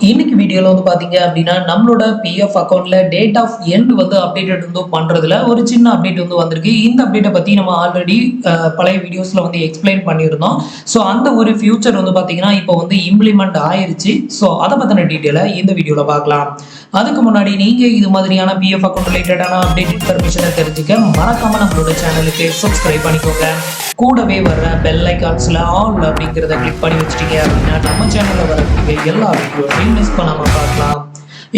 இன்னைக்கு வீடியோல வந்து பாத்தீங்க அப்படின்னா நம்மளோட பிஎஃப் அக்கௌண்ட்ல டேட் ஆஃப் எண்ட் வந்து அப்டேட் வந்து பண்றதுல ஒரு சின்ன அப்டேட் வந்து வந்திருக்கு. இந்த அப்டேட்டை பத்தி நம்ம ஆல்ரெடி பழைய வீடியோஸ்ல வந்து எக்ஸ்பிளைன் பண்ணியிருந்தோம். ஸோ அந்த ஒரு ஃபியூச்சர் வந்து பாத்தீங்கன்னா இப்போ வந்து இம்ப்ளிமெண்ட் ஆயிருச்சு. ஸோ அதை பத்தின டீட்டெயிலை இந்த வீடியோல பார்க்கலாம். அதுக்கு முன்னாடி நீங்க இது மாதிரியான பிஎஃப் அக்கௌண்ட் ரிலேட்டடான அப்டேட் இன்ஃபர்மேஷனை தெரிஞ்சுக்க மறக்காம நம்மளோட சேனலுக்கு சப்ஸ்கிரைப் பண்ணிக்கோங்க. கூடவே வர்ற பெல் ஐகான்ஸ்ல ஆல் அப்படிங்கிறத கிளிக் பண்ணி வச்சிட்டீங்க அப்படின்னா நம்ம சேனல்ல வரக்கூடிய எல்லா வீடியோஸையும் மிஸ் பண்ணாம பார்க்கலாம்.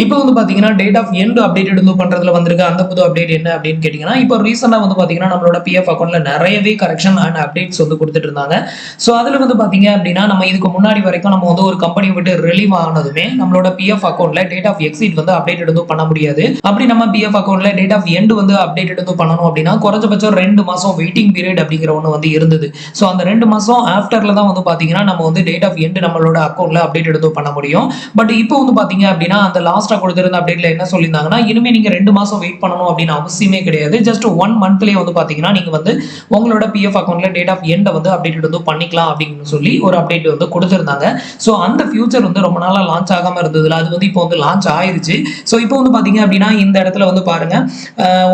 இப்போ வந்து பாத்தீங்கன்னா டேட் ஆஃப் எண்ட் அப்டேட் வந்து பண்றதுல வந்திருக்க அந்த புது அப்டேட் என்ன அப்படின்னு கேட்டீங்கன்னா, இப்போ ரீசெண்டா வந்து பாத்தீங்கன்னா நம்மளோட பிஎஃப் அக்கௌண்ட்ல நிறையவே கரெக்ஷன் அண்ட் அப்டேட்ஸ் வந்து கொடுத்துட்டு இருந்தாங்க. ஸோ அதுல வந்து பாத்தீங்க அப்படின்னா நம்ம இதுக்கு முன்னாடி வரைக்கும் நம்ம வந்து ஒரு கம்பெனி விட்டு ரிலீவ் ஆனதுமே நம்மளோட பிஎஃப் அக்கௌண்ட்ல டேட் ஆஃப் எக்ஸிட் வந்து அப்டேட் வந்து பண்ண முடியாது. அப்படி நம்ம பிஎஃப் அக்கௌண்ட்ல டேட் ஆஃப் எண்ட் வந்து அப்டேட் வந்து பண்ணணும் அப்படின்னா குறைஞ்சபட்சம் 2 மாசம் வெயிட்டிங் பீரியட் அப்படிங்கிற ஒன்று வந்து இருந்தது. ஸோ அந்த 2 மாசம் ஆஃப்டர்ல தான் வந்து பாத்தீங்கன்னா நம்ம வந்து டேட் ஆஃப் எண்ட் நம்மளோட அக்கௌண்ட்ல அப்டேட் வந்து பண்ண முடியும். பட் இப்போ வந்து பாத்தீங்க அப்படின்னா அந்த லாஸ்டா கொடுத்திருந்த அப்டேட்ல என்ன சொல்லியிருந்தாங்கன்னா, இனிமே நீங்க 2 மாசம் வெயிட் பண்ணணும் அப்படின்னு அவசியமே கிடையாது. ஜஸ்ட் 1 மந்த்லயே வந்து பாத்தீங்கன்னா நீங்க வந்து உங்களோட பிஎஃப் அக்கௌண்ட்ல டேட் ஆஃப் எண்ட் வந்து அப்டேட் வந்து பண்ணிக்கலாம் அப்படின்னு சொல்லி ஒரு அப்டேட் வந்து கொடுத்திருந்தாங்க. ஸோ அந்த ஃபியூச்சர் வந்து ரொம்ப நாளா லான்ச் ஆகாம இருந்ததுல அது வந்து இப்போ வந்து லான்ச் ஆயிருச்சு. ஸோ இப்போ வந்து பாத்தீங்க அப்படின்னா இந்த இடத்துல வந்து பாருங்க,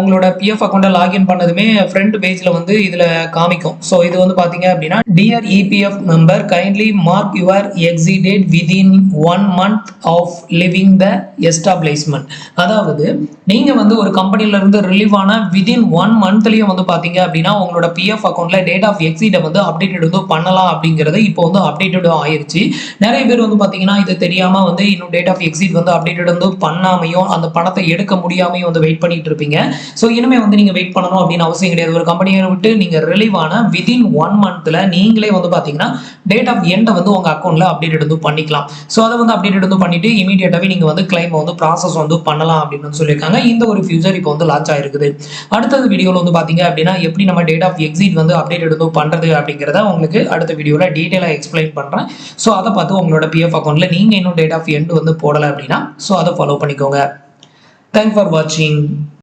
உங்களோட பிஎஃப் அக்கௌண்ட்டை லாகின் பண்ணதுமே ஃப்ரண்ட் பேஜ்ல வந்து இதுல காமிக்கும். ஸோ இது வந்து பாத்தீங்க அப்படின்னா dear EPF member kindly mark your exit date within 1 month of leaving the establishment. அதாவது நீங்க வந்து ஒரு கம்பெனில இருந்து ரிலீவ் ஆன விதின் 1 மந்த்லயும் வந்து பாத்தீங்க அப்படின்னா உங்களோட பிஎஃப் அக்கௌண்ட்ல டேட் ஆஃப் எக்ஸிட்டை வந்து அப்டேட்டட் வந்து பண்ணலாம் அப்படிங்கிறது இப்போ வந்து அப்டேட்டடும் ஆயிருச்சு. நிறைய பேர் வந்து பாத்தீங்கன்னா இது தெரியாம வந்து இன்னும் டேட் ஆஃப் எக்ஸிட் வந்து அப்டேட்டட் வந்து பண்ணாமையும் அந்த பணத்தை எடுக்க முடியாமையும் வந்து வெயிட் பண்ணிட்டு இருப்பீங்க. ஸோ இனிமே வந்து நீங்க வெயிட் பண்ணணும் அப்படின்னு அவசியம் கிடையாது. ஒரு கம்பெனியை விட்டு நீங்க ரிலீவ் ஆன விதின் 1 மந்த்ல நீங்களே வந்து பாத்தீங்கன்னா டேட் ஆஃப் எண்டை வந்து உங்க அக்கௌண்ட்ல அப்டேட்டட் வந்து பண்ணிக்கலாம். ஸோ அதை வந்து அப்டேட்டட் வந்து பண்ணிட்டு இமீடியட்டாவே நீங்க வந்து கிளைம் வந்து ப்ராசஸ் வந்து பண்ணலாம் அப்படின்னு சொல்லியிருக்காங்க. இந்த ஒரு ஃபியூச்சர் இப்போ வந்து லான்ச் ஆயிருக்குது. அடுத்தது வீடியோல வந்து பாத்தீங்க அப்படின்னா எப்படி நம்ம டேட் ஆஃப் எக்ஸிட் வந்து அப்டேட் வந்து பண்றது அப்படிங்கிறத உங்களுக்கு அடுத்த வீடியோல டீடைலா எக்ஸ்பிளைன் பண்றேன். ஸோ அதை பார்த்து உங்களோட பிஎஃப் அக்கௌண்ட்ல நீங்க இன்னும் டேட் ஆஃப் எண்ட் வந்து போடல அப்படின்னா ஸோ அதை ஃபாலோ பண்ணிக்கோங்க. தேங்க்ஸ் ஃபார் வாட்சிங்.